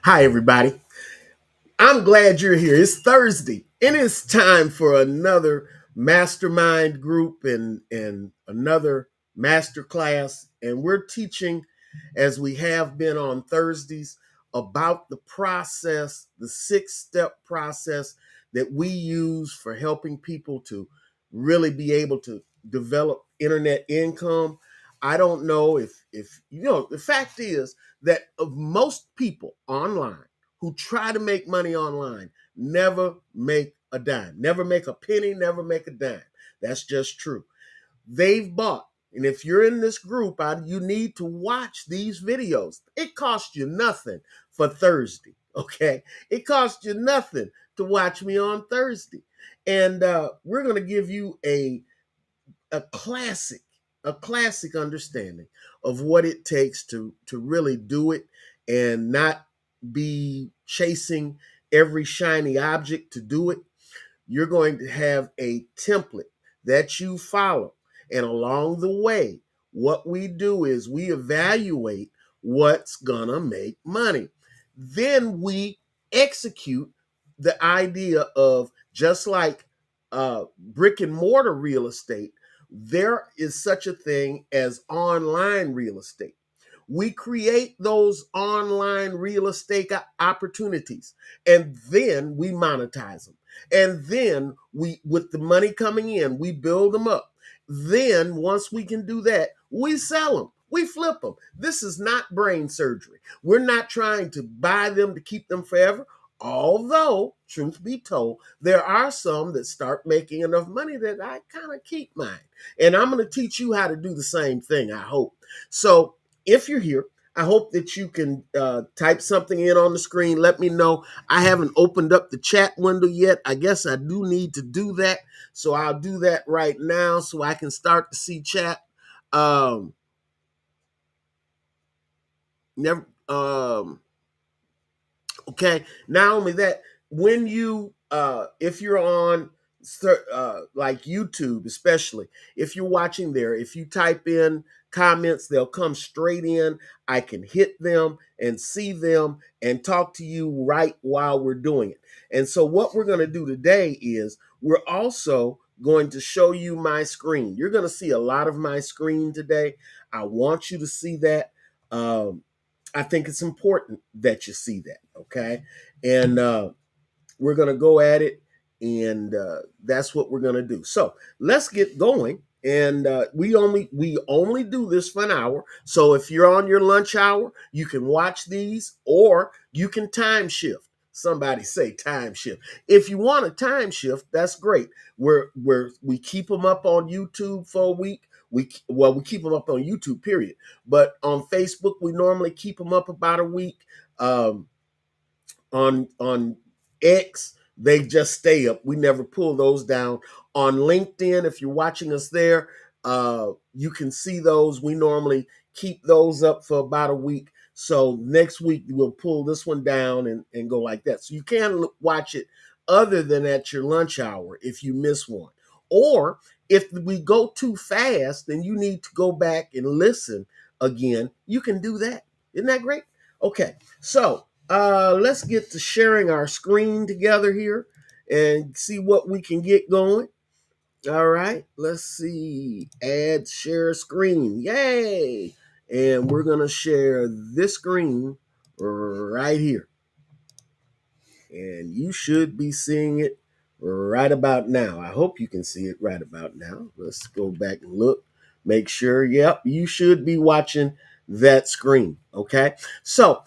Hi, everybody. I'm glad you're here. It's Thursday, and it's time for another mastermind group and another masterclass. And we're teaching, as we have been on Thursdays, about the process, the 6-step process that we use for helping people to really be able to develop internet income. I don't know if the fact is that of most people online who try to make money online never make a dime, never make a penny, never make a dime. That's just true. They've bought. And if you're in this group, you need to watch these videos. It costs you nothing for Thursday, okay? It costs you nothing to watch me on Thursday. And we're going to give you a classic, a classic understanding of what it takes to really do it and not be chasing every shiny object to do it. You're going to have a template that you follow. And along the way, what we do is we evaluate what's gonna make money. Then we execute the idea of, just like brick and mortar real estate, there is such a thing as online real estate. We create those online real estate opportunities, and then we monetize them. And then we, with the money coming in, we build them up. Then once we can do that, we sell them. We flip them. This is not brain surgery. We're not trying to buy them to keep them forever. Although, truth be told, there are some that start making enough money that I kind of keep mine. And I'm going to teach you how to do the same thing, I hope. So if you're here, I hope that you can type something in on the screen. Let me know. I haven't opened up the chat window yet. I guess I do need to do that. So I'll do that right now so I can start to see chat. Um, never. Okay. Not only that, when you if you're on like YouTube, especially if you're watching there, if you type in comments, they'll come straight in. I can hit them and see them and talk to you right while we're doing it. And so what we're going to do today is we're also going to show you my screen. You're going to see a lot of my screen today. I want you to see that. I think it's important that you see that, okay? And we're going to go at it, and that's what we're going to do. So let's get going. And we only do this for an hour. So if you're on your lunch hour, you can watch these, or you can time shift. Somebody say time shift. If you want a time shift, that's great. We keep them up on YouTube for a week. We keep them up on YouTube, period. But on Facebook, we normally keep them up about a week. Um, on X, they just stay up. We never pull those down. On LinkedIn, if you're watching us there, you can see those. We normally keep those up for about a week. So next week we'll pull this one down and go like that. So you can watch it other than at your lunch hour if you miss one. Or if we go too fast and you need to go back and listen again, you can do that. Isn't that great? Okay, so let's get to sharing our screen together here and see what we can get going. All right, let's see. Add share screen. Yay! And we're going to share this screen right here. And you should be seeing it right about now. I hope you can see it right about now. Let's go back and look. Make sure. Yep, you should be watching that screen. Okay. So,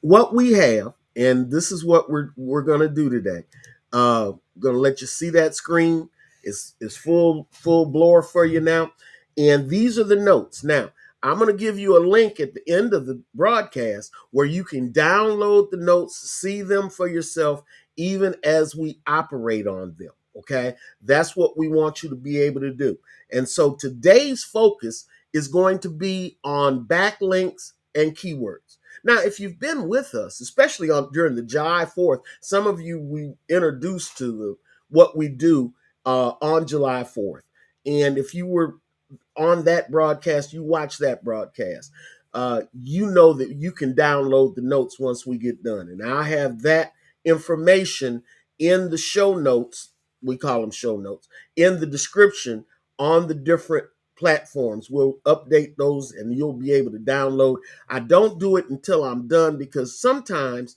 what we have, and this is what we're gonna do today. Gonna let you see that screen. It's full blur for you now, and these are the notes. Now I'm gonna give you a link at the end of the broadcast where you can download the notes, see them for yourself, even as we operate on them. Okay, that's what we want you to be able to do. And so today's focus is going to be on backlinks and keywords. Now, if you've been with us, especially during the July 4th, some of you we introduced to what we do on July 4th. And if you were on that broadcast, you watched that broadcast. you know that you can download the notes once we get done. And I have that information in the show notes. We call them show notes in the description on the different platforms. We'll update those and you'll be able to download. I don't do it until I'm done because sometimes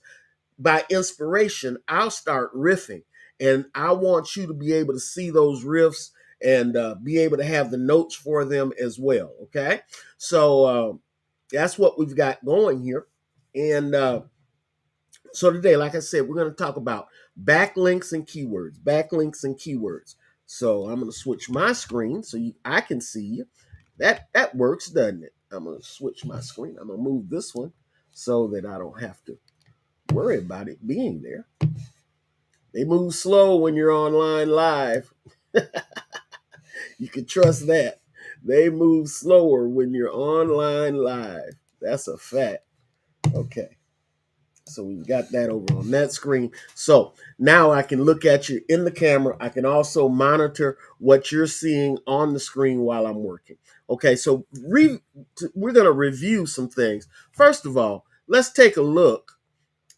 by inspiration, I'll start riffing and I want you to be able to see those riffs and be able to have the notes for them as well. Okay. So that's what we've got going here. And so today, like I said, we're going to talk about backlinks and keywords, backlinks and keywords. So I'm going to switch my screen so I can see you. That works, doesn't it? I'm going to switch my screen. I'm going to move this one so that I don't have to worry about it being there. They move slow when you're online live. You can trust that. They move slower when you're online live. That's a fact. Okay. So we've got that over on that screen. So now I can look at you in the camera. I can also monitor what you're seeing on the screen while I'm working. Okay, so we're going to review some things. First of all, let's take a look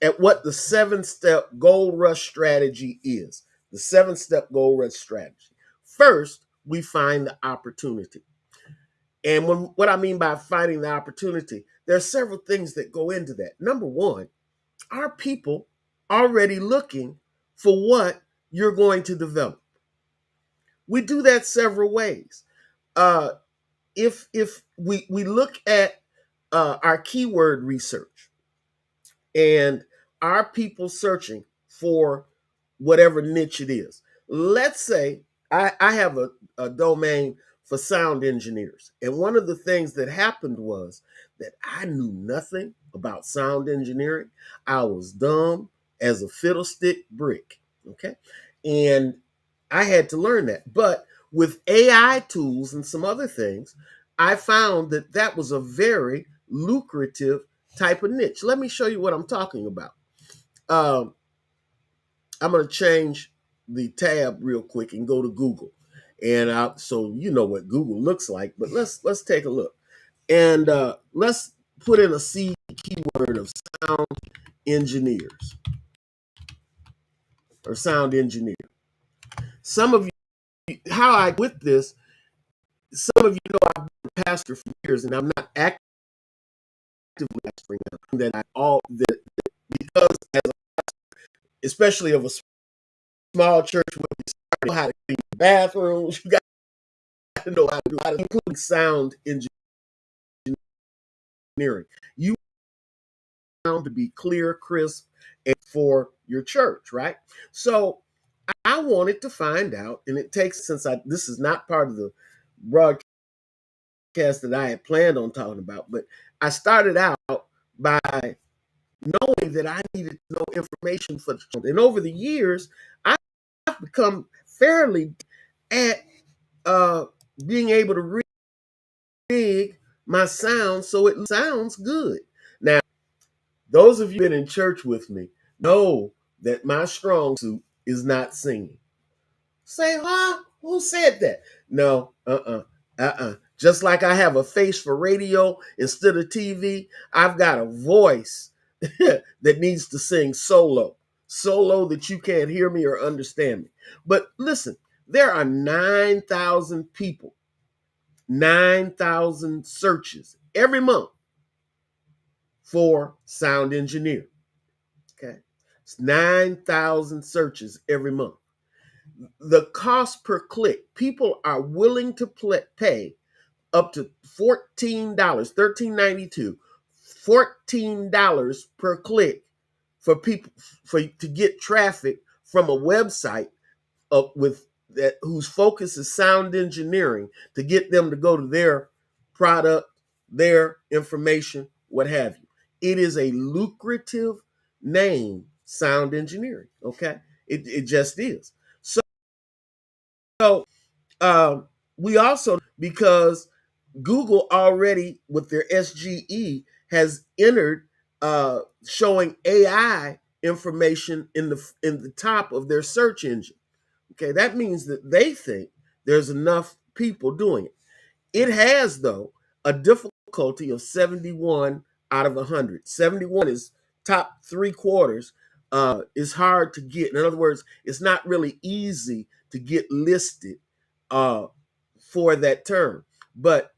at what the 7-step gold rush strategy is. The 7-step gold rush strategy. First, we find the opportunity. And what I mean by finding the opportunity, there are several things that go into that. Number one, are people already looking for what you're going to develop? We do that several ways. If we look at our keyword research, and are people searching for whatever niche it is? Let's say I have a domain for sound engineers. And one of the things that happened was that I knew nothing about sound engineering. I was dumb as a fiddlestick brick. Okay. And I had to learn that. But with AI tools and some other things, I found that that was a very lucrative type of niche. Let me show you what I'm talking about. I'm going to change the tab real quick and go to Google. And so you know what Google looks like, but let's take a look. And let's put in a C keyword of sound engineers or sound engineer. Some of you, how I with this, some of you know I've been a pastor for years, and I'm not actively pastoring now. That I all that because as especially of a small church where you know how to clean the bathrooms, you got to know how to do, including sound engineering. You want to be clear, crisp, and for your church, right? So I wanted to find out, and it takes this is not part of the broadcast that I had planned on talking about, but I started out by knowing that I needed to know information for the children. And over the years, I've become fairly at being able to rig my sound so it sounds good. Now, those of you who've been in church with me know that my strong suit is not singing. Say, huh? Who said that? No, Just like I have a face for radio instead of TV, I've got a voice that needs to sing solo that you can't hear me or understand me. But listen, there are 9,000 people, 9,000 searches every month for sound engineer. Okay. It's 9,000 searches every month. The cost per click, people are willing to pay up to $14, $13.92, $14 per click for people to get traffic from a website with that whose focus is sound engineering, to get them to go to their product, their information, what have you. It is a lucrative name, sound engineering. Okay, it just is. So we also, because Google already with their SGE has entered showing AI information in the top of their search engine. Okay, that means that they think there's enough people doing it. It has, though, a difficulty of 71 out of 100. 71 is top 3/4. Is hard to get. In other words, it's not really easy to get listed uh, for that term. But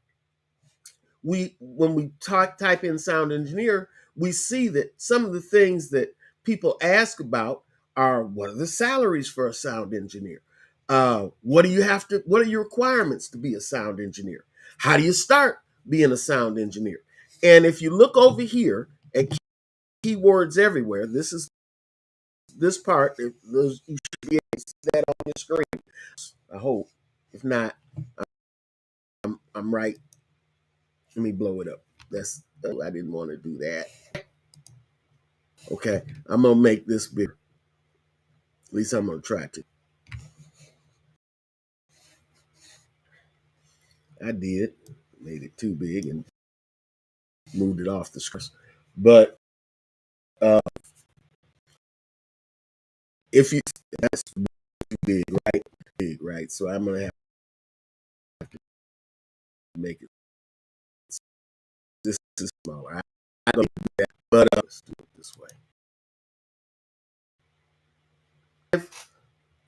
when we type in sound engineer, we see that some of the things that people ask about are, what are the salaries for a sound engineer? What do you have to? What are your requirements to be a sound engineer? How do you start being a sound engineer? And if you look over here at keywords everywhere, this is this part. You should be able to see that on your screen. I hope. If not, I'm right. Let me blow it up. I didn't want to do that. Okay, I'm gonna make this bigger. At least I'm gonna try to. I did. Made it too big and moved it off the screen. But uh, if you that's too big, right? Big, right? So I'm gonna have to make it. This is smaller. I don't do that, but let's do it this way.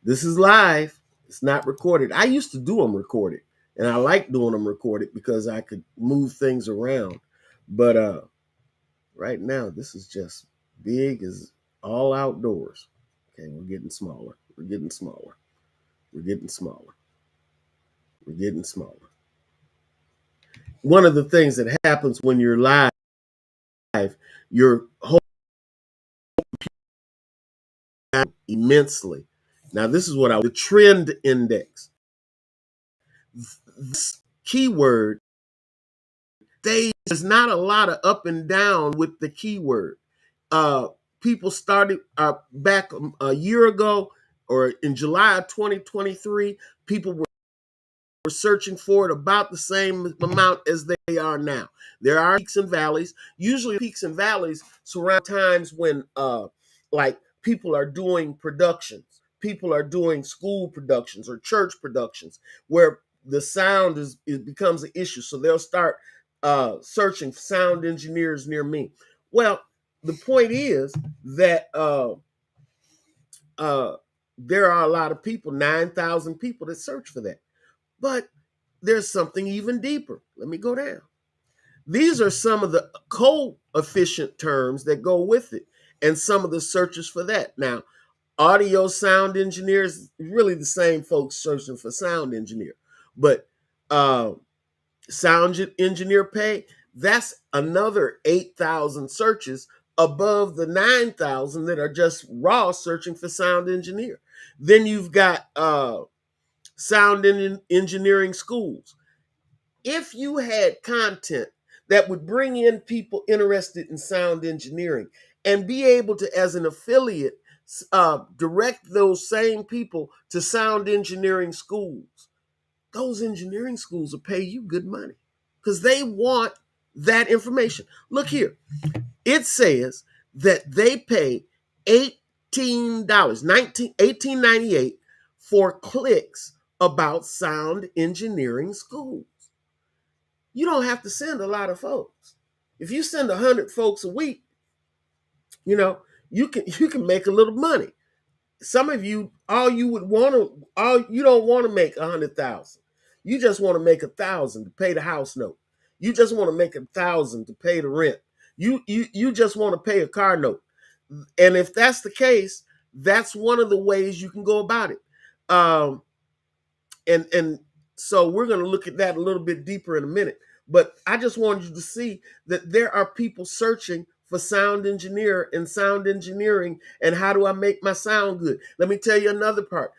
This is live. It's not recorded. I used to do them recorded, and I like doing them recorded because I could move things around. But right now, this is just big as all outdoors. Okay, we're getting smaller. We're getting smaller. We're getting smaller. We're getting smaller. One of the things that happens when you're live, your whole immensely. Now, this is what the trend index. This keyword, there's not a lot of up and down with the keyword. People started back a year ago, or in July of 2023, people were searching for it about the same amount as they are now. There are peaks and valleys. Usually peaks and valleys surround times when like people are doing productions. People are doing school productions or church productions where the sound becomes an issue. So they'll start searching for sound engineers near me. Well, the point is that there are a lot of people, 9,000 people that search for that. But there's something even deeper. Let me go down. These are some of the coefficient terms that go with it and some of the searches for that. Now, audio sound engineers, really the same folks searching for sound engineer. But sound engineer pay, that's another 8,000 searches above the 9,000 that are just raw searching for sound engineer. Then you've got sound engineering schools. If you had content that would bring in people interested in sound engineering and be able to, as an affiliate, direct those same people to sound engineering schools, those engineering schools will pay you good money because they want that information. Look here. It says that they pay $18, $18.98 for clicks about sound engineering schools. You don't have to send a lot of folks. If you send 100 folks a week, you know, you can make a little money. Some of you, you don't want to make 100,000. You just want to make 1,000 to pay the house note. You just want to make 1,000 to pay the rent. You just want to pay a car note. And if that's the case, that's one of the ways you can go about it. And so we're going to look at that a little bit deeper in a minute. But I just wanted you to see that there are people searching for sound engineer and sound engineering and how do I make my sound good. Let me tell you another part.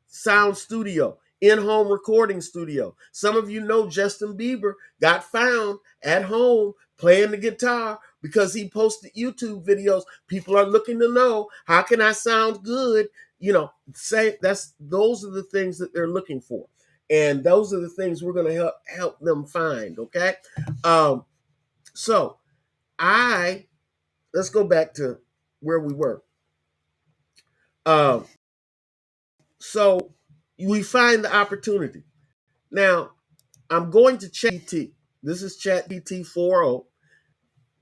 Sound studio, in-home recording studio. Some of you know Justin Bieber got found at home playing the guitar because he posted YouTube videos. People are looking to know, how can I sound good? Those are the things that they're looking for. And those are the things we're going to help them find. Okay. So let's go back to where we were. So we find the opportunity. Now I'm going to ChatGPT This is ChatGPT 4.0.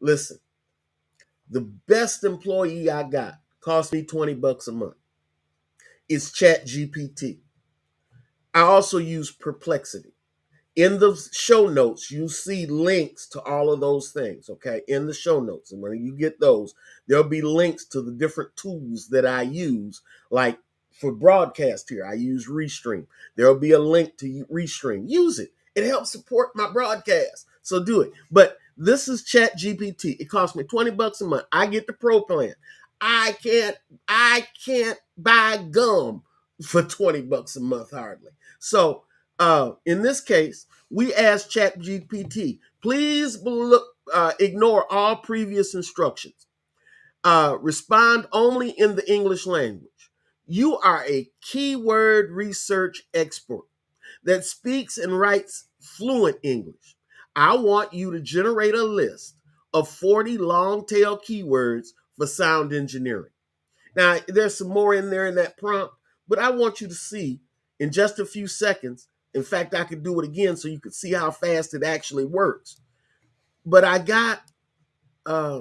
Listen, the best employee I got cost me $20 a month. It's ChatGPT. I also use Perplexity. In the show notes, you see links to all of those things, okay? In the show notes. And when you get those, there'll be links to the different tools that I use. Like for broadcast here, I use Restream. There'll be a link to Restream. Use it. It helps support my broadcast. So do it. But this is Chat GPT. It costs me $20 a month. I get the pro plan. I can't buy gum for $20 a month hardly. So in this case, we asked ChatGPT, please ignore all previous instructions. Respond only in the English language. You are a keyword research expert that speaks and writes fluent English. I want you to generate a list of 40 long tail keywords for sound engineering. Now, there's some more in there in that prompt, but I want you to see in just a few seconds. In fact, I could do it again so you could see how fast it actually works. But I got a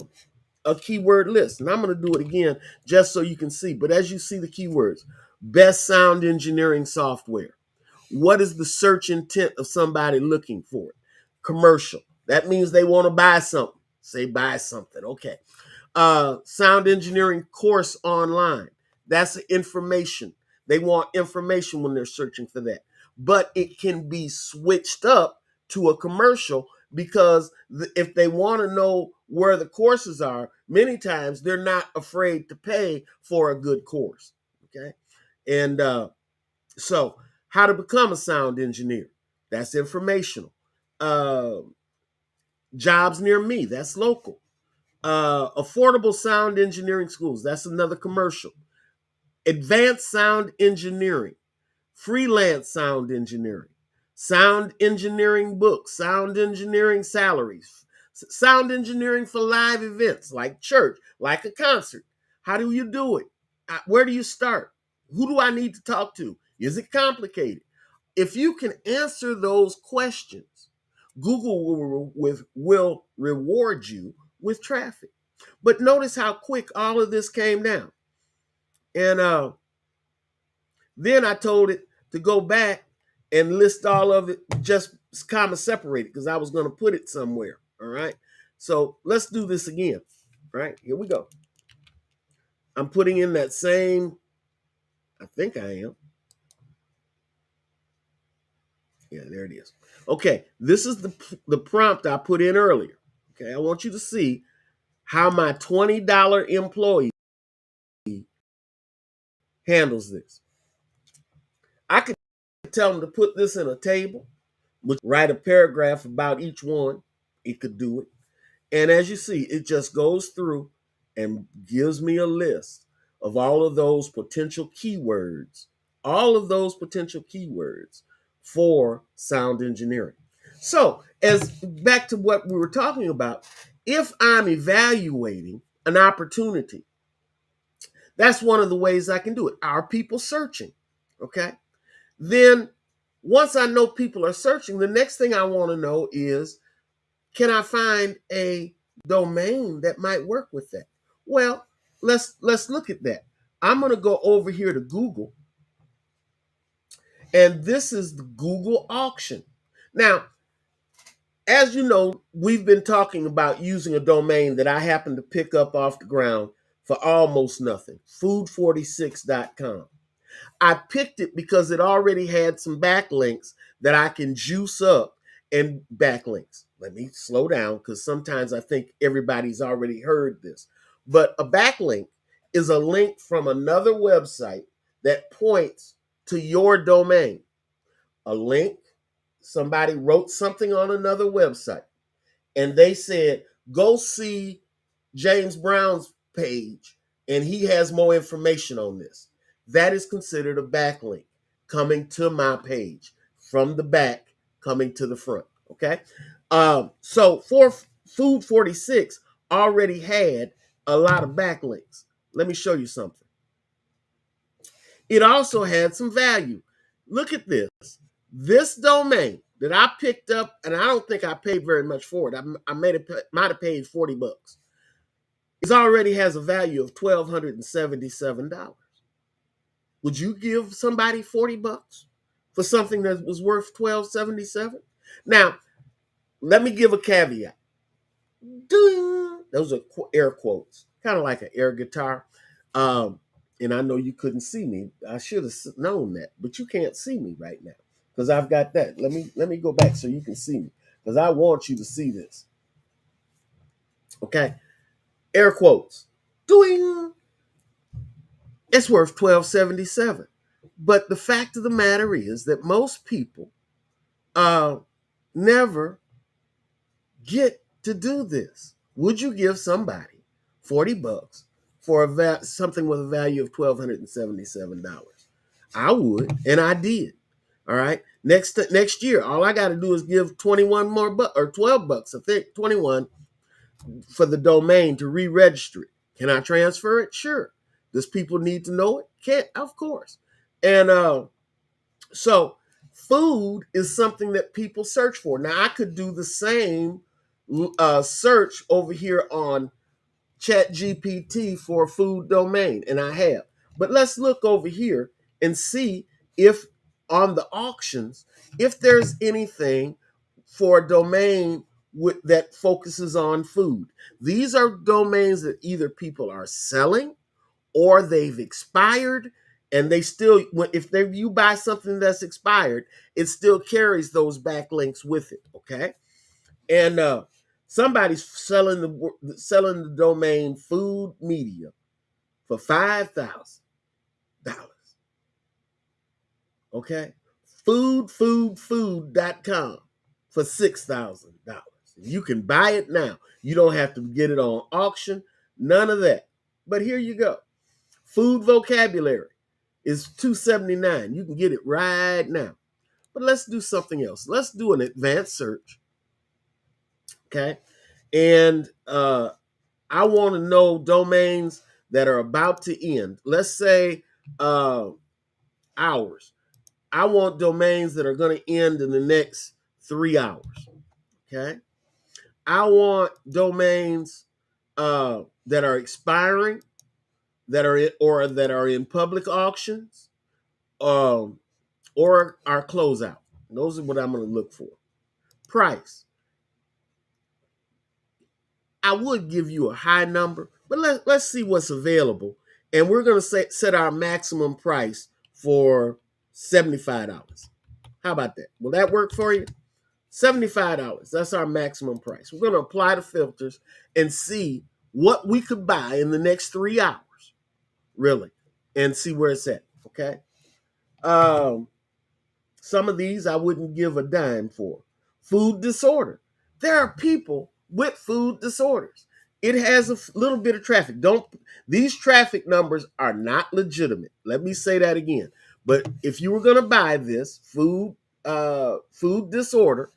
keyword list, and I'm going to do it again just so you can see. But as you see the keywords, best sound engineering software. What is the search intent of somebody looking for it? Commercial. That means they want to buy something. Say buy something. Okay. Sound engineering course online. That's information. They want information when they're searching for that. But it can be switched up to a commercial because if they want to know where the courses are, many times they're not afraid to pay for a good course. Okay. And so how to become a sound engineer. That's informational. Jobs near me. That's local. Affordable sound engineering schools. That's another commercial. Advanced sound engineering, freelance sound engineering books, sound engineering salaries, sound engineering for live events like church, like a concert. How do you do it? Where do you start? Who do I need to talk to? Is it complicated? If you can answer those questions, Google will reward you with traffic. But notice how quick all of this came down. And then I told it to go back and list all of it, just kind of separated because I was going to put it somewhere. All right. So let's do this again. All right. Here we go. I'm putting in that same, I think I am. Yeah, there it is. Okay. This is the prompt I put in earlier. Okay. I want you to see how my $20 employee handles this. I could tell them to put this in a table, write a paragraph about each one. It could do it. And as you see, it just goes through and gives me a list of all of those potential keywords, for sound engineering. So as back to what we were talking about, if I'm evaluating an opportunity, that's one of the ways I can do it. Are people searching? Okay. Then once I know people are searching, the next thing I want to know is, can I find a domain that might work with that? Well, let's look at that. I'm going to go over here to Google, and this is the Google auction. Now, as you know, we've been talking about using a domain that I happen to pick up off the ground for almost nothing, food46.com. I picked it because it already had some backlinks that I can juice up and backlinks. Let me slow down because sometimes I think everybody's already heard this. But a backlink is a link from another website that points to your domain. A link, somebody wrote something on another website and they said, go see James Brown's page and he has more information on this. That is considered a backlink coming to my page from the back, coming to the front. Okay. So for Food 46 already had a lot of backlinks. Let me show you something. It also had some value. Look at this. This domain, that I picked up, and I don't think I paid very much for it. I might have paid $40. It already has a value of $1,277. Would you give somebody $40 for something that was worth $1,277? Now, let me give a caveat. Those are air quotes, kind of like an air guitar. And I know you couldn't see me. I should have known that, but you can't see me right now because I've got that. Let me go back so you can see me because I want you to see this. Okay, air quotes. Doing. It's worth $1,277. But the fact of the matter is that most people never get to do this. Would you give somebody $40 for something with a value of $1,277? I would, and I did. All right. Next year, all I got to do is give 21 more or $12. I think 21 for the domain to re-register it. Can I transfer it? Sure. Does people need to know it? Can't, of course. And so food is something that people search for. Now I could do the same search over here on ChatGPT for a food domain, and I have. But let's look over here and see if on the auctions, if there's anything for a domain that focuses on food. These are domains that either people are selling or they've expired, and they still, if you buy something that's expired, it still carries those backlinks with it. Okay, and somebody's selling the domain food media for $5,000. Okay, food.com for $6,000. You can buy it now. You don't have to get it on auction. None of that. But here you go. Food vocabulary is $279. You can get it right now. But let's do something else. Let's do an advanced search. Okay. And I want to know domains that are about to end. Let's say hours. I want domains that are going to end in the next 3 hours. Okay. I want domains that are expiring, that are in public auctions, or our closeout. Those are what I'm going to look for. Price. I would give you a high number, but let's see what's available. And we're going to set our maximum price for $75. How about that? Will that work for you? $75. That's our maximum price. We're going to apply the filters and see what we could buy in the next 3 hours, really, and see where it's at. Okay. Some of these I wouldn't give a dime for. Food disorder. There are people with food disorders. It has a little bit of traffic. These traffic numbers are not legitimate. Let me say that again. But if you were going to buy this food disorder,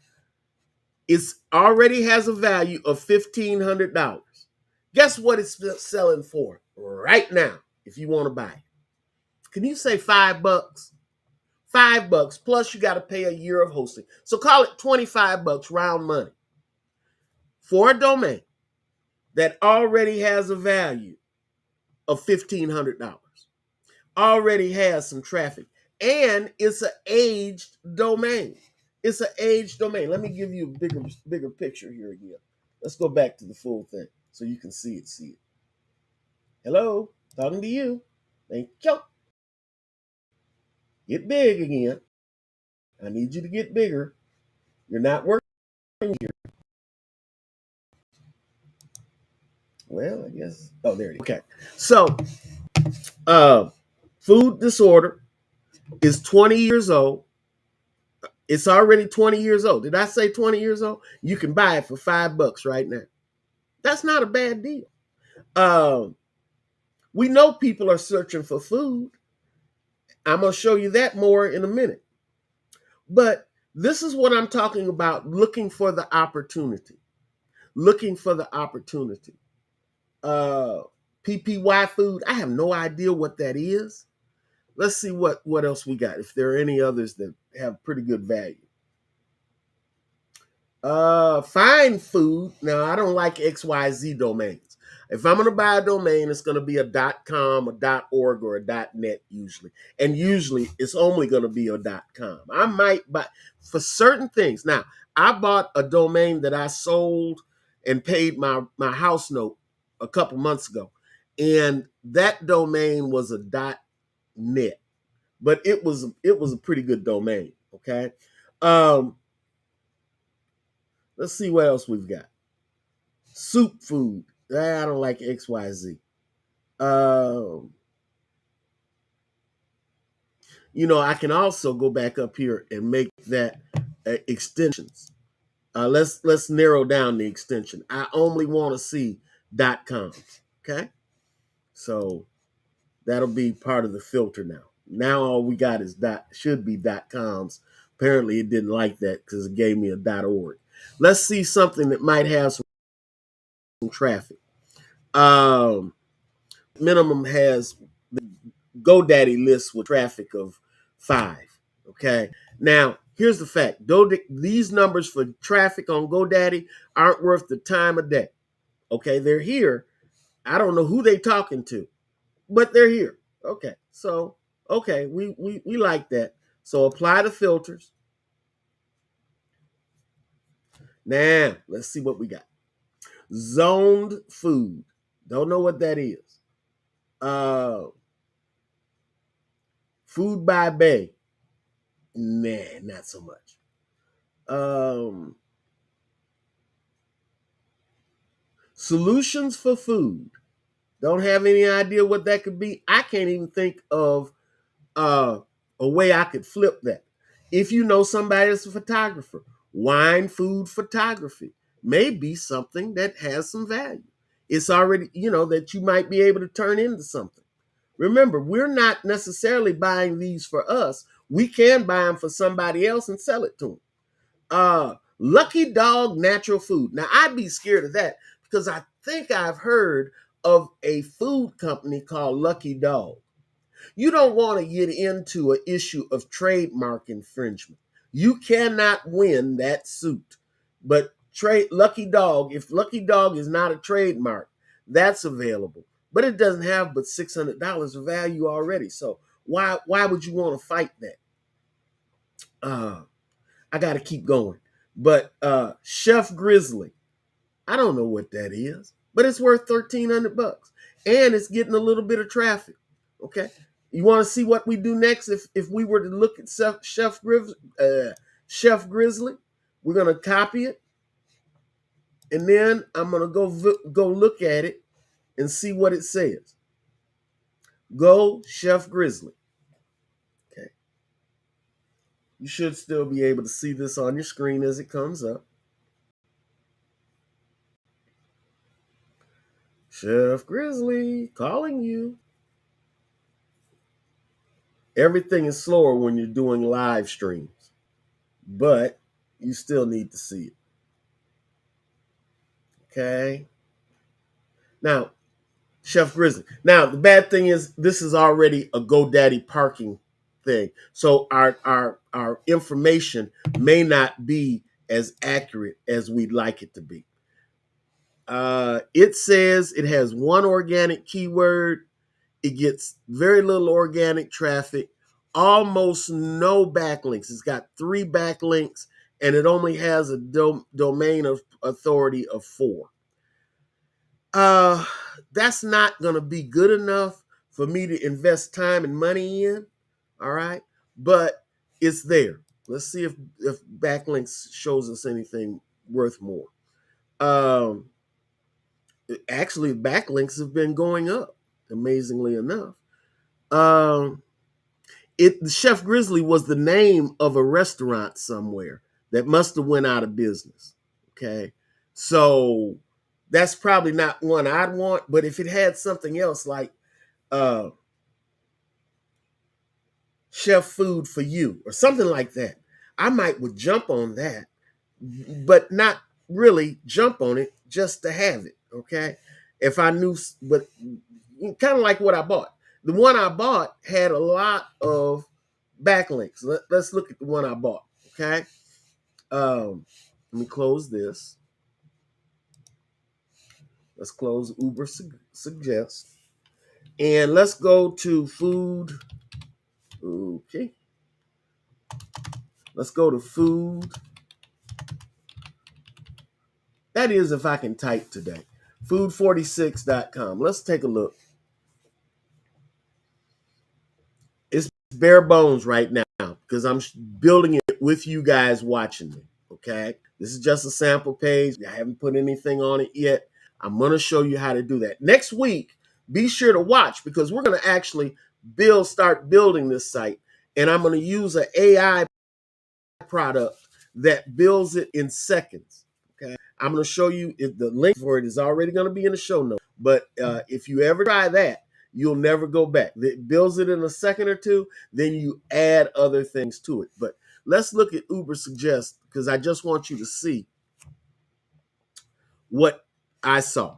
it already has a value of $1,500. Guess what it's selling for right now if you want to buy it? Can you say $5? $5 plus you got to pay a year of hosting. So call it $25 round money for a domain that already has a value of $1,500. Already has some traffic. And it's an aged domain. It's an aged domain. Let me give you a bigger picture here again. Let's go back to the full thing so you can see it. Hello, talking to you. Thank you. Get big again. I need you to get bigger. You're not working here. Well, I guess. Oh, there it is. Okay. So, food disorder is 20 years old. It's already 20 years old. Did I say 20 years old? You can buy it for $5 right now. That's not a bad deal. We know people are searching for food. I'm going to show you that more in a minute. But this is what I'm talking about, looking for the opportunity. Looking for the opportunity. PPY food, I have no idea what that is. Let's see what else we got, if there are any others that have pretty good value. Find food. Now, I don't like XYZ domains. If I'm going to buy a domain, it's going to be a .com, a .org, or a .net usually. And usually it's only going to be a .com. I might buy for certain things. Now, I bought a domain that I sold and paid my house note a couple months ago. And that domain was a .net. But it was a pretty good domain, okay? Let's see what else we've got. Soup food. I don't like XYZ. I can also go back up here and make that extensions. Let's narrow down the extension. I only want to see .coms. Okay, so that'll be part of the filter now. Now all we got is should be .coms. Apparently it didn't like that because it gave me a .org. Let's see something that might have some traffic. Minimum has the GoDaddy list with traffic of 5. Okay. Now, here's the fact. These numbers for traffic on GoDaddy aren't worth the time of day. Okay. They're here. I don't know who they talking to, but they're here. Okay. So, okay. We like that. So apply the filters. Now, let's see what we got. Zoned food. Don't know what that is. Food by Bay. Nah, not so much. Solutions for food. Don't have any idea what that could be. I can't even think of a way I could flip that. If you know somebody that's a photographer, wine food photography may be something that has some value. It's already, that you might be able to turn into something. Remember, we're not necessarily buying these for us. We can buy them for somebody else and sell it to them. Lucky Dog Natural Food. Now, I'd be scared of that because I think I've heard of a food company called Lucky Dog. You don't want to get into an issue of trademark infringement. You cannot win that suit. But Lucky Dog, if Lucky Dog is not a trademark, that's available. But it doesn't have but $600 of value already. So why would you want to fight that? I got to keep going. But Chef Grizzly, I don't know what that is, but it's worth $1,300, and it's getting a little bit of traffic. Okay, you want to see what we do next? If we were to look at Chef Grizzly, we're gonna copy it, and then I'm gonna go look at it and see what it says. Go Chef Grizzly. Okay, you should still be able to see this on your screen as it comes up. Chef Grizzly calling you. Everything is slower when you're doing live streams, but you still need to see it. Okay. Now, Chef Grizzly. Now, the bad thing is this is already a GoDaddy parking thing. So our information may not be as accurate as we'd like it to be. It says it has one organic keyword. It gets very little organic traffic, almost no backlinks. It's got 3 backlinks, and it only has a domain of authority of 4. That's not going to be good enough for me to invest time and money in. All right. But it's there. Let's see if backlinks shows us anything worth more. Actually, backlinks have been going up, amazingly enough. Chef Grizzly was the name of a restaurant somewhere that must have went out of business. Okay. So that's probably not one I'd want, but if it had something else like chef food for you or something like that, I would jump on that, but not really jump on it just to have it. Okay. If I knew, but kind of like what I bought. The one I bought had a lot of backlinks. Let's look at the one I bought. Okay. Let me close this. Let's close Uber Suggest. And let's go to food. Okay. Let's go to food. That is if I can type today. Food46.com. Let's take a look. It's bare bones right now because I'm building it with you guys watching me. Okay. This is just a sample page. I haven't put anything on it yet. I'm going to show you how to do that. Next week, be sure to watch because we're going to actually start building this site. And I'm going to use an AI product that builds it in seconds. Okay. I'm going to show you the link for it is already going to be in the show notes. But if you ever try that, you'll never go back. It builds it in a second or two, then you add other things to it. But let's look at Uber Suggest because I just want you to see what I saw.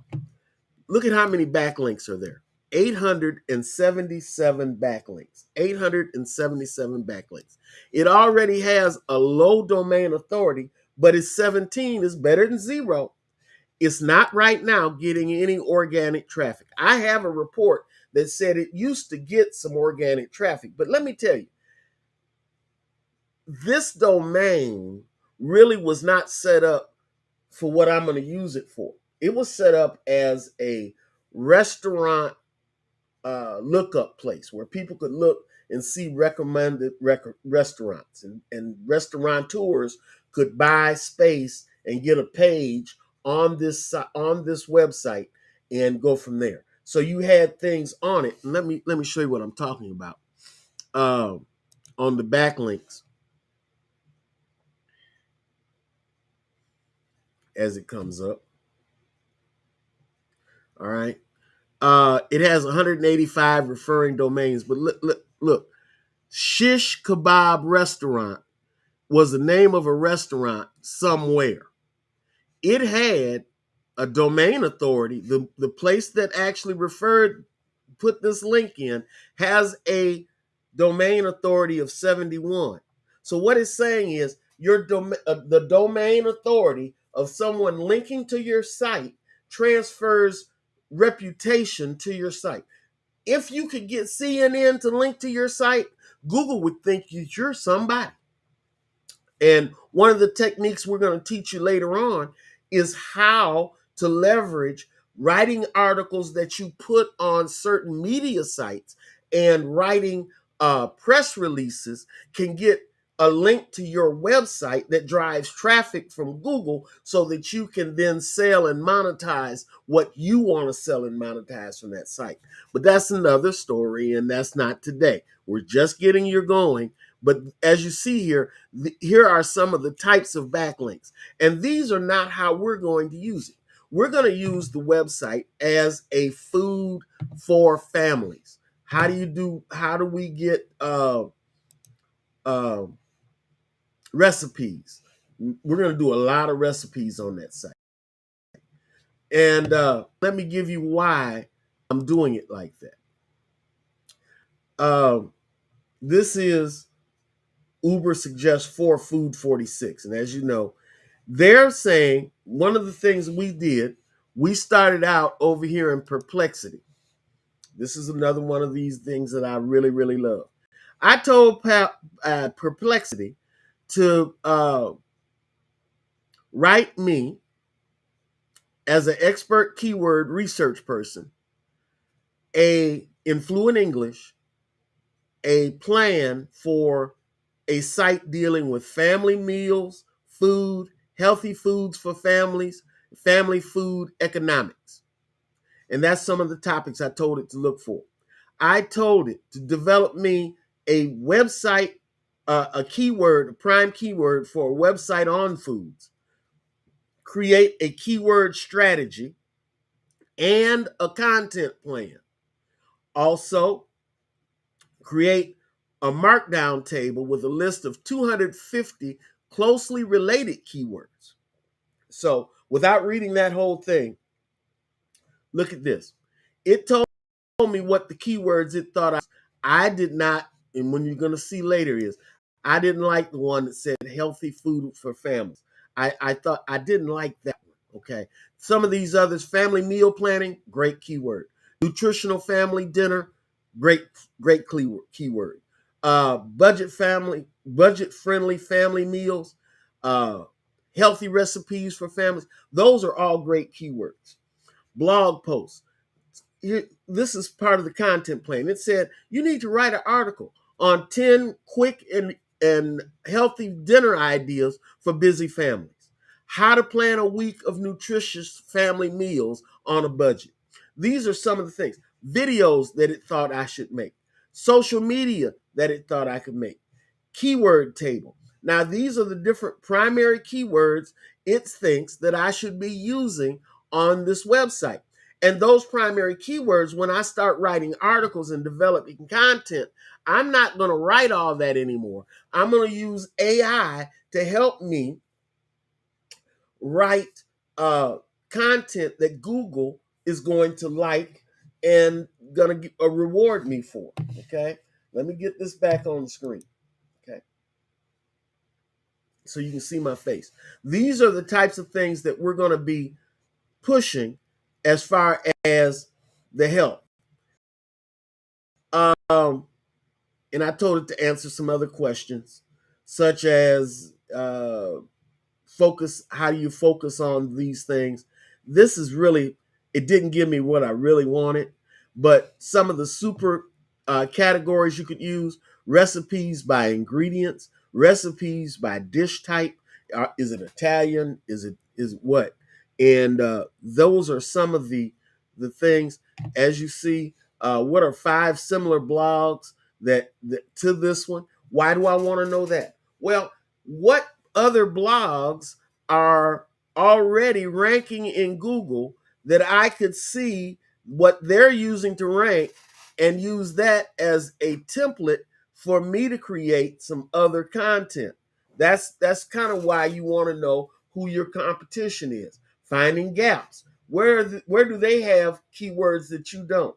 Look at how many backlinks are there. 877 backlinks. 877 backlinks. It already has a low domain authority, but it's 17 is better than 0. It's not right now getting any organic traffic. I have a report that said it used to get some organic traffic, but let me tell you, this domain really was not set up for what I'm going to use it for. It was set up as a restaurant lookup place where people could look and see recommended restaurants, and restaurateurs could buy space and get a page on this website and go from there. So you had things on it. Let me show you what I'm talking about. On the backlinks, as it comes up. All right. It has 185 referring domains, but look, Shish Kebab Restaurant was the name of a restaurant somewhere. It had a domain authority. The place that actually put this link in has a domain authority of 71. So what it's saying is the domain authority of someone linking to your site transfers reputation to your site. If you could get CNN to link to your site, Google would think you're somebody. And one of the techniques we're going to teach you later on is how to leverage writing articles that you put on certain media sites, and writing press releases can get a link to your website that drives traffic from Google so that you can then sell and monetize what you want to sell and monetize from that site. But that's another story, and that's not today. We're just getting you going. But as you see here, here are some of the types of backlinks. And these are not how we're going to use it. We're going to use the website as a food for families. How do we get recipes? We're going to do a lot of recipes on that site. And let me give you why I'm doing it like that. This is Uber Suggest for Food 46. And as you know, they're saying one of the things we started out over here in Perplexity. This is another one of these things that I really, really love. I told Perplexity to write me, as an expert keyword research person, in fluent English, a plan for a site dealing with family meals, food, healthy foods for families, family food economics. And that's some of the topics I told it to look for. I told it to develop me a website, a prime keyword for a website on foods, create a keyword strategy and a content plan. Also, create a markdown table with a list of 250 closely related keywords. So without reading that whole thing, look at this. It told me what the keywords it thought I did not, and when you're going to see later is, I didn't like the one that said healthy food for families. I thought I didn't like that one. Okay. Some of these others, family meal planning, great keyword. Nutritional family dinner, great keyword. Budget friendly family meals, uh, healthy recipes for families. Those are all great keywords. Blog posts. This is part of the content plan. It said you need to write an article on 10 quick and healthy dinner ideas for busy families. How to plan a week of nutritious family meals on a budget. These are some of the things. Videos that it thought I should make. Social media that it thought I could make. Keyword table. Now, these are the different primary keywords it thinks that I should be using on this website. And those primary keywords, when I start writing articles and developing content, I'm not going to write all that anymore. I'm going to use AI to help me write content that Google is going to like and going to reward me for. Okay, let me get this back on the screen. Okay, so you can see my face. These are the types of things that we're going to be pushing as far as the help. And I told it to answer some other questions, such as focus. How do you focus on these things? This is really, it didn't give me what I really wanted, but some of the super categories you could use: recipes by ingredients, recipes by dish type. Is it Italian? Is what? And those are some of the things. As you see, what are 5 similar blogs that to this one? Why do I want to know that? Well, what other blogs are already ranking in Google that I could see what they're using to rank and use that as a template for me to create some other content. That's kind of why you want to know who your competition is. Finding gaps. Where do they have keywords that you don't?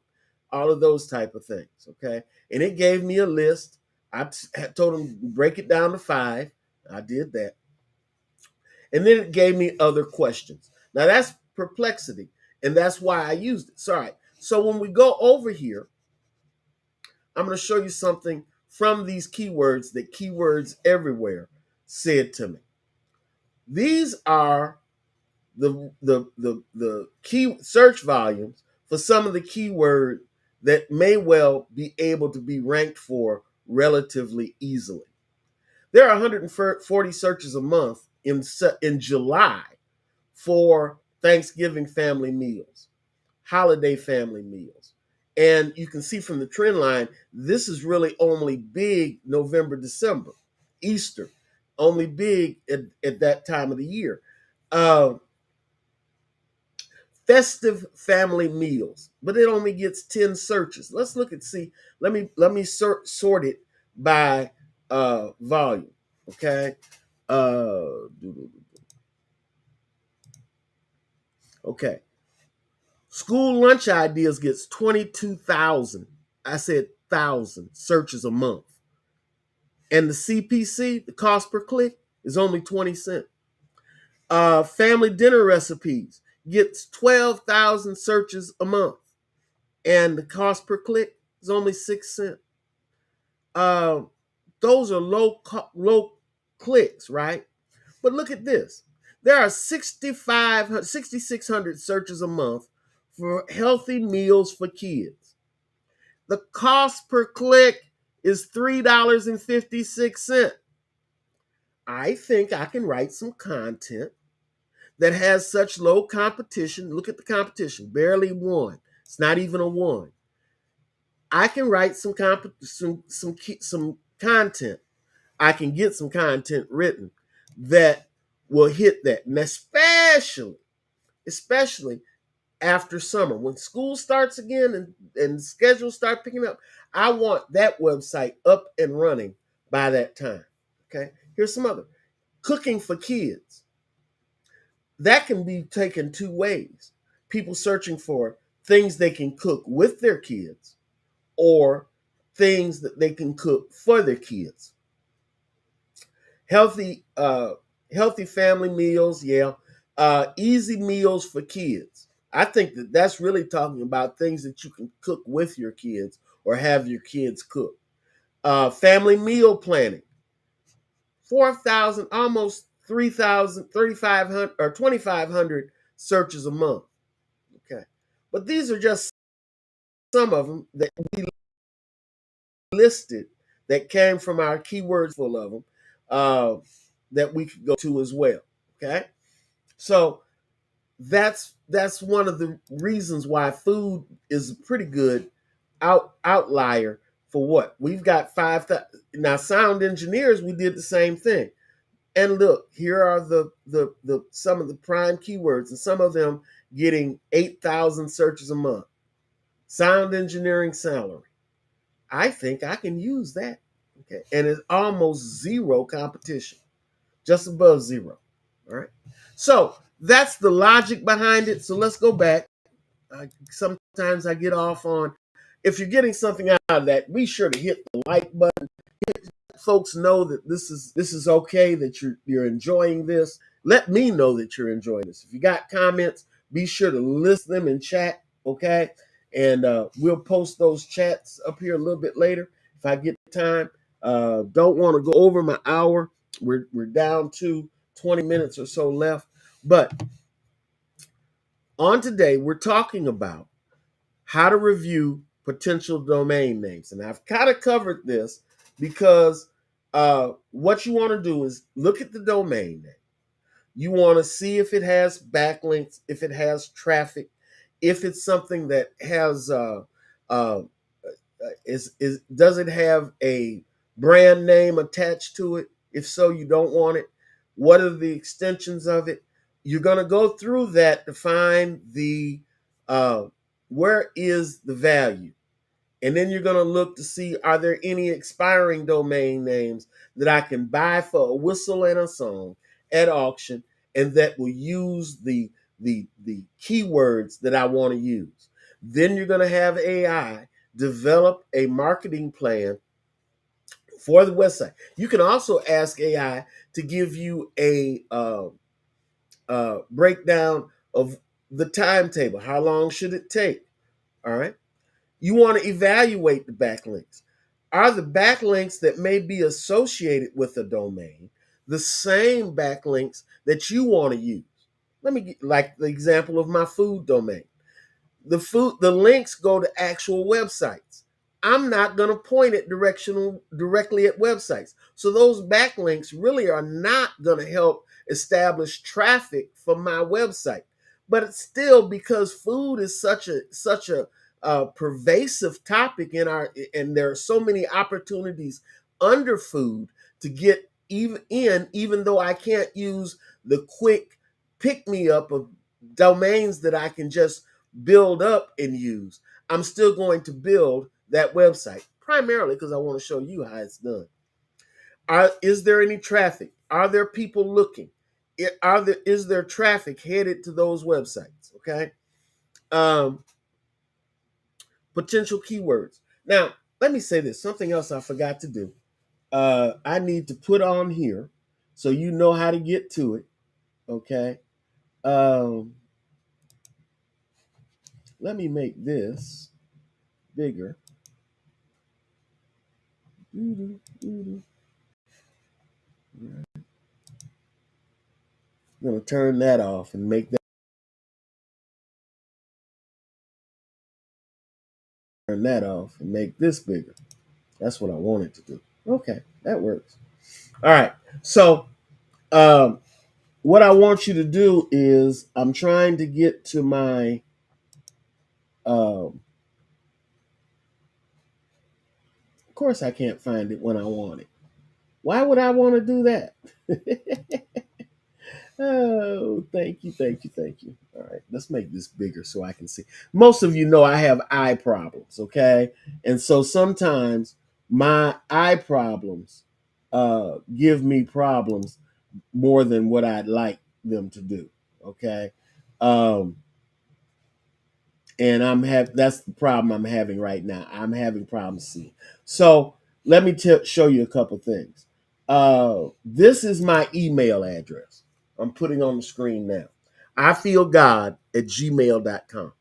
All of those type of things. Okay, and it gave me a list. I told them break it down to 5. I did that. And then it gave me other questions. Now that's perplexity, and that's why I used it. So, all right. So when we go over here, I'm going to show you something from these keywords that Keywords Everywhere said to me. These are the key search volumes for some of the keywords that may well be able to be ranked for relatively easily. There are 140 searches a month in July for Thanksgiving family meals, holiday family meals. And you can see from the trend line, this is really only big November, December, Easter, only big at that time of the year. Festive family meals, but it only gets 10 searches. Let's look and see. Let me sort it by volume. Okay. Okay. School lunch ideas gets 22,000. I said 1,000 searches a month. And the CPC, the cost per click, is only 20 cents. Family dinner recipes gets 12,000 searches a month. And the cost per click is only 6 cents. Those are low clicks, right? But look at this. There are 6,600 searches a month for healthy meals for kids. The cost per click is $3.56. I think I can write some content that has such low competition. Look at the competition, barely 1. It's not even a 1. I can write some content. I can get some content written that will hit that, and especially after summer when school starts again and schedules start picking up. I want that website up and running by that time. Okay, here's some other cooking for kids. That can be taken 2 ways. People searching for things they can cook with their kids or things that they can cook for their kids. Healthy Healthy family meals, yeah. Easy meals for kids. I think that that's really talking about things that you can cook with your kids or have your kids cook. Family meal planning. 4,000, almost 3,000, 3,500 or 2,500 searches a month. Okay. But these are just some of them that we listed that came from our keywords, full of them, that we could go to as well. Okay. So that's one of the reasons why food is a pretty good outlier for what we've got 5,000. Now sound engineers, we did the same thing. And look, here are the some of the prime keywords, and some of them getting 8,000 searches a month. Sound engineering salary. I think I can use that. Okay. And it's almost zero competition, just above zero. All right. So that's the logic behind it. So let's go back. Sometimes I get off on, if you're getting something out of that, be sure to hit the like button. Folks know that this is okay, that you're enjoying this. Let me know that you're enjoying this. If you got comments, be sure to list them in chat, okay? And we'll post those chats up here a little bit later if I get time. Don't want to go over my hour. We're down to 20 minutes or so left. But on today, we're talking about how to review potential domain names. And I've kind of covered this because what you want to do is look at the domain name. You want to see if it has backlinks, if it has traffic, if it's something that has uh, is does it have a brand name attached to it? If so, you don't want it. What are the extensions of it? You're going to go through that to find the where is the value. And then you're going to look to see, are there any expiring domain names that I can buy for a whistle and a song at auction, and that will use the keywords that I want to use. Then you're going to have AI develop a marketing plan for the website. You can also ask AI to give you a breakdown of the timetable. How long should it take? All right. You want to evaluate the backlinks. Are the backlinks that may be associated with a domain the same backlinks that you want to use? Let me get, like the example of my food domain. The links go to actual websites. I'm not going to point it directly at websites. So those backlinks really are not going to help establish traffic for my website. But it's still, because food is such a pervasive topic in our, and there are so many opportunities under food to get even though I can't use the quick pick me up of domains that I can just build up and use. I'm still going to build that website primarily because I want to show you how it's done. Is there any traffic? Are there people looking? Is there traffic headed to those websites? Okay. Potential keywords. Now, let me say this. Something else I forgot to do. I need to put on here so you know how to get to it. Okay. Let me make this bigger. I'm going to turn that off and make that. Turn that off and make this bigger. That's what I wanted to do. Okay, that works. All right. So, what I want you to do is, I'm trying to get to my. Of course, I can't find it when I want it. Why would I want to do that? Oh, thank you, thank you, thank you. All right, let's make this bigger so I can see. Most of you know I have eye problems, okay? And so sometimes my eye problems give me problems more than what I'd like them to do, okay? Um, and that's the problem I'm having right now. I'm having problems seeing. So let me show you a couple things. This is my email address. I'm putting on the screen now. ifeelgod@gmail.com.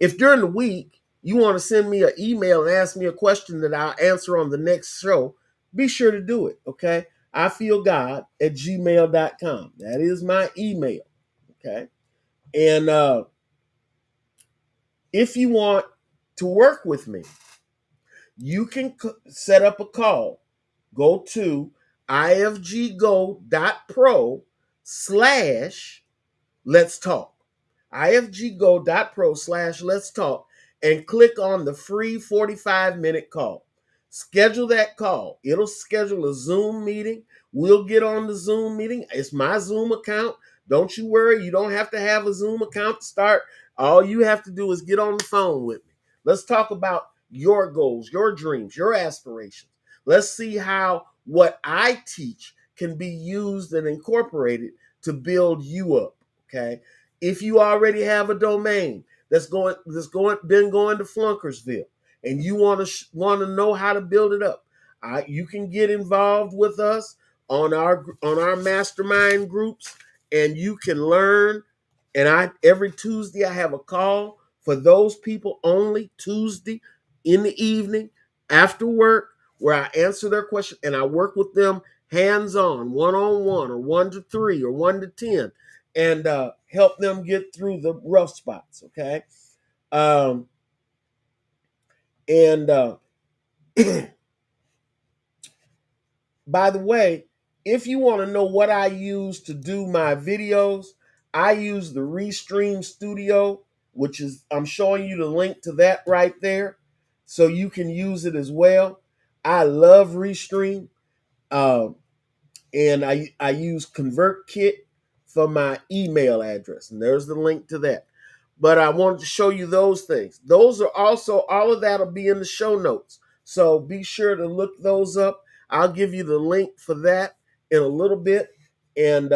If during the week you want to send me an email and ask me a question that I'll answer on the next show, be sure to do it, okay? ifeelgod@gmail.com. That is my email, okay? And if you want to work with me, you can set up a call. Go to ifggo.pro/let's talk. ifggo.pro/let's talk and click on the free 45-minute call. Schedule that call. It'll schedule a Zoom meeting. We'll get on the Zoom meeting. It's my Zoom account. Don't you worry. You don't have to have a Zoom account to start. All you have to do is get on the phone with me. Let's talk about your goals, your dreams, your aspirations. Let's see how what I teach can be used and incorporated to build you up. Okay. If you already have a domain been going to Flunkersville, and you want to know how to build it up, you can get involved with us on our mastermind groups, and you can learn. And every Tuesday I have a call for those people only, Tuesday in the evening after work, where I answer their question and I work with them hands-on, one-on-one, or 1 to 3 or 1 to 10, and help them get through the rough spots. Okay. And by the way, if you want to know what I use to do my videos, I use the Restream Studio, which is, I'm showing you the link to that right there, so you can use it as well. I love Restream. And I use ConvertKit for my email address, and there's the link to that. But I wanted to show you those things. Those are also, all of that will be in the show notes, so be sure to look those up. I'll give you the link for that in a little bit. And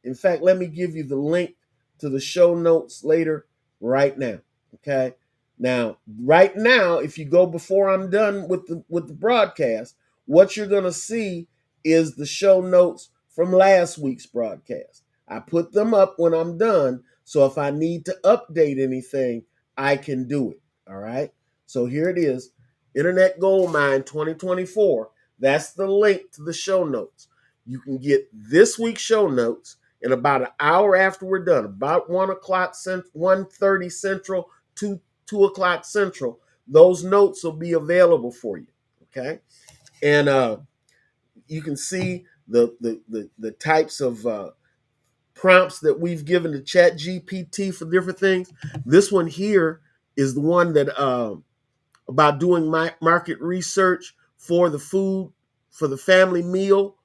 in fact, let me give you the link to the show notes later right now. Okay. Now, right now, if you go before I'm done with the broadcast, what you're going to see is the show notes from last week's broadcast. I put them up when I'm done, so if I need to update anything, I can do it. All right. So here it is, Internet Gold Mine 2024. That's the link to the show notes. You can get this week's show notes in about an hour after we're done, about 1:30 Central, 2 o'clock Central. Those notes will be available for you. Okay. And you can see the types of prompts that we've given to ChatGPT for different things. This one here is the one that about doing my market research for the food, for the family meal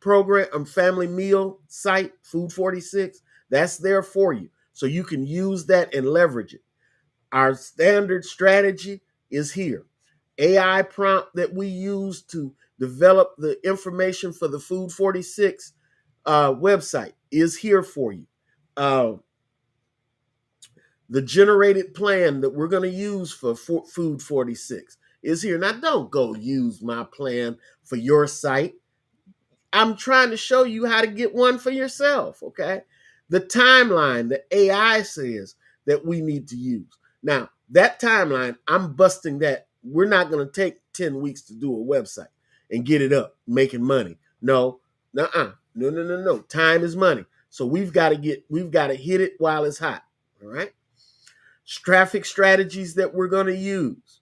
program, family meal site, Food 46. That's there for you, so you can use that and leverage it. Our standard strategy is here. AI prompt that we use to develop the information for the Food 46 website is here for you. The generated plan that we're going to use for Food 46 is here. Now, don't go use my plan for your site. I'm trying to show you how to get one for yourself, okay? The timeline that AI says that we need to use. Now, that timeline, I'm busting that. We're not going to take 10 weeks to do a website and get it up, making money. No. Time is money. So we've got to hit it while it's hot, all right? Traffic strategies that we're going to use.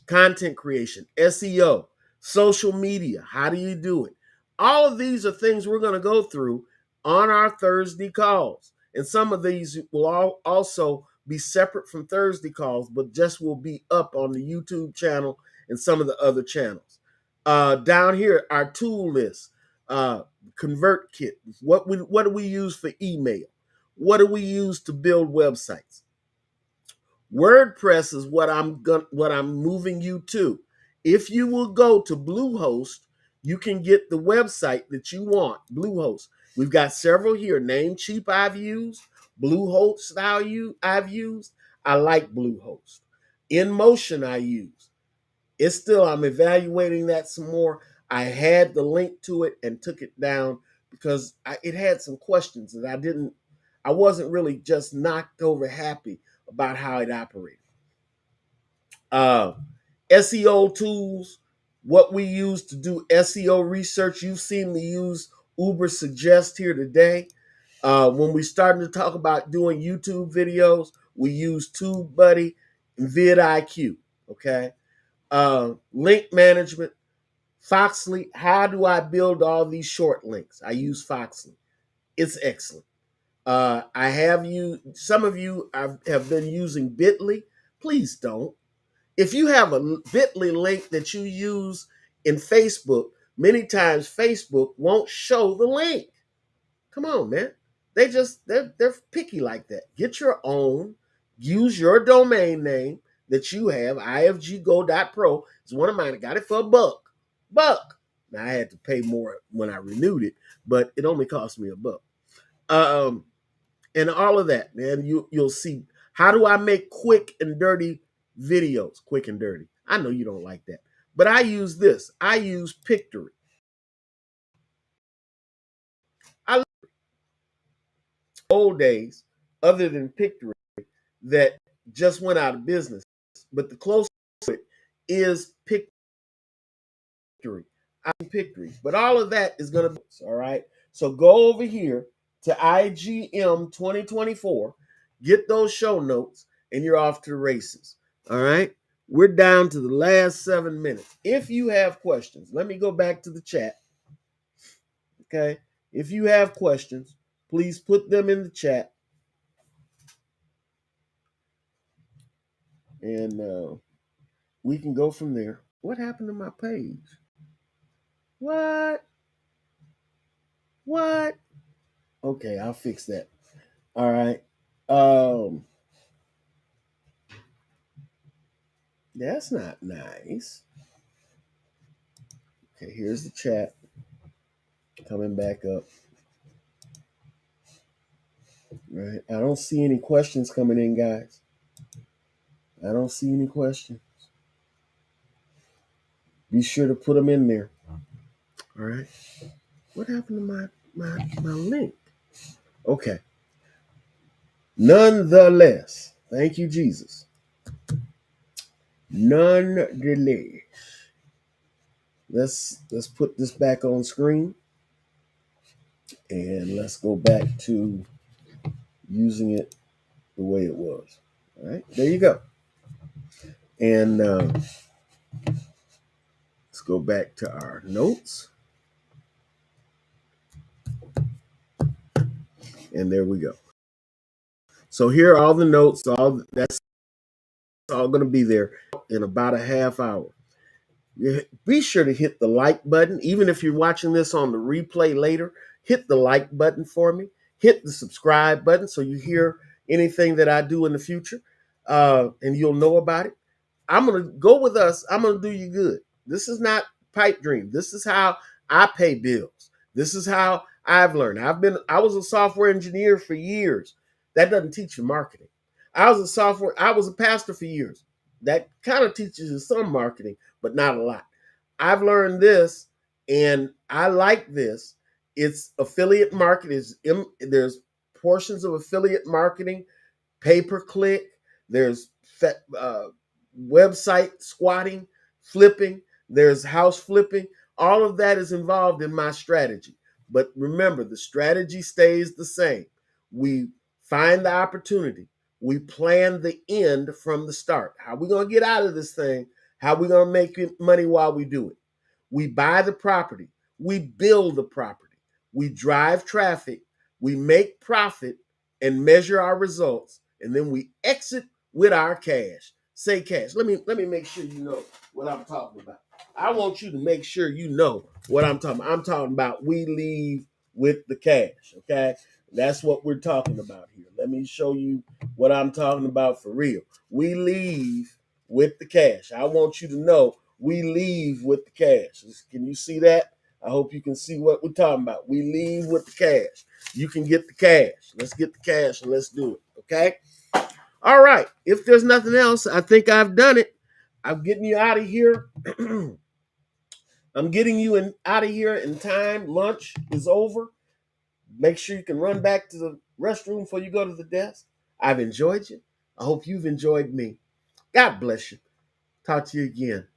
Content creation, SEO, social media. How do you do it? All of these are things we're going to go through on our Thursday calls. And some of these will also be separate from Thursday calls, but just will be up on the YouTube channel and some of the other channels. Down here, our tool list, ConvertKit. What do we use for email? What do we use to build websites? WordPress is what I'm moving you to. If you will go to Bluehost, you can get the website that you want. Bluehost. We've got several here. Namecheap I've used. Bluehost I've used. I like Bluehost. InMotion I use. It's still, I'm evaluating that some more. I had the link to it and took it down because it had some questions that I wasn't really just knocked over happy about how it operated. SEO tools, what we use to do SEO research. You've seen me use Uber Suggest here today. When we started to talk about doing YouTube videos, we use TubeBuddy and vidIQ. Okay. Link management, Foxly. How do I build all these short links? I use Foxly. It's excellent. I have you. Some of you have been using Bitly. Please don't. If you have a Bitly link that you use in Facebook, many times Facebook won't show the link. Come on, man. They're picky like that. Get your own. Use your domain name that you have. ifggo.pro. It's one of mine. I got it for $1. Buck. Now I had to pay more when I renewed it, but it only cost me $1. And all of that, man. You'll see. How do I make quick and dirty videos? Quick and dirty. I know you don't like that, but I use this. I use Pictory. I old days, other than Pictory, that just went out of business. But the closest to it is Pictory. I'm Pictory. But all of that is going to be, all right? So go over here to IGM 2024, get those show notes, and you're off to the races. All right? We're down to the last 7 minutes. If you have questions, let me go back to the chat. Okay? If you have questions, please put them in the chat. And we can go from there. What happened to my page? What? Okay, I'll fix that. All right. That's not nice. Okay, here's the chat coming back up. Right. I don't see any questions coming in, guys. I don't see any questions. Be sure to put them in there. All right. What happened to my link? Okay. Nonetheless, thank you, Jesus. Nonetheless, let's put this back on screen, and let's go back to using it the way it was. All right, there you go. And let's go back to our notes. And there we go. So here are all the notes. That's all going to be there in about a half hour. Be sure to hit the like button. Even if you're watching this on the replay later, hit the like button for me. Hit the subscribe button so you hear anything that I do in the future, and you'll know about it. I'm going to go with us. I'm going to do you good. This is not pipe dream. This is how I pay bills. This is how I've learned. I was a software engineer for years. That doesn't teach you marketing. I was a pastor for years. That kind of teaches you some marketing, but not a lot. I've learned this, and I like this. It's affiliate marketing. There's portions of affiliate marketing, pay-per-click. There's website squatting, flipping. There's house flipping. All of that is involved in my strategy. But remember, the strategy stays the same. We find the opportunity. We plan the end from the start. How are we going to get out of this thing? How are we going to make money while we do it? We buy the property. We build the property. We drive traffic. We make profit and measure our results. And then we exit with our cash. Say cash. Let me make sure you know what I'm talking about. I want you to make sure you know what I'm talking about. I'm talking about we leave with the cash, okay? That's what we're talking about here. Let me show you what I'm talking about for real. We leave with the cash. I want you to know we leave with the cash. Can you see that? I hope you can see what we're talking about. We leave with the cash. You can get the cash. Let's get the cash and let's do it, okay? All right. If there's nothing else, I think I've done it. I'm getting you out of here. I'm getting you out of here in time. Lunch is over. Make sure you can run back to the restroom before you go to the desk. I've enjoyed you. I hope you've enjoyed me. God bless you. Talk to you again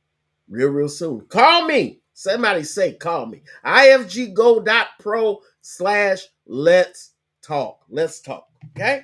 real soon. Call me. Somebody say call me. ifggo.pro/let's talk. Let's talk. Okay?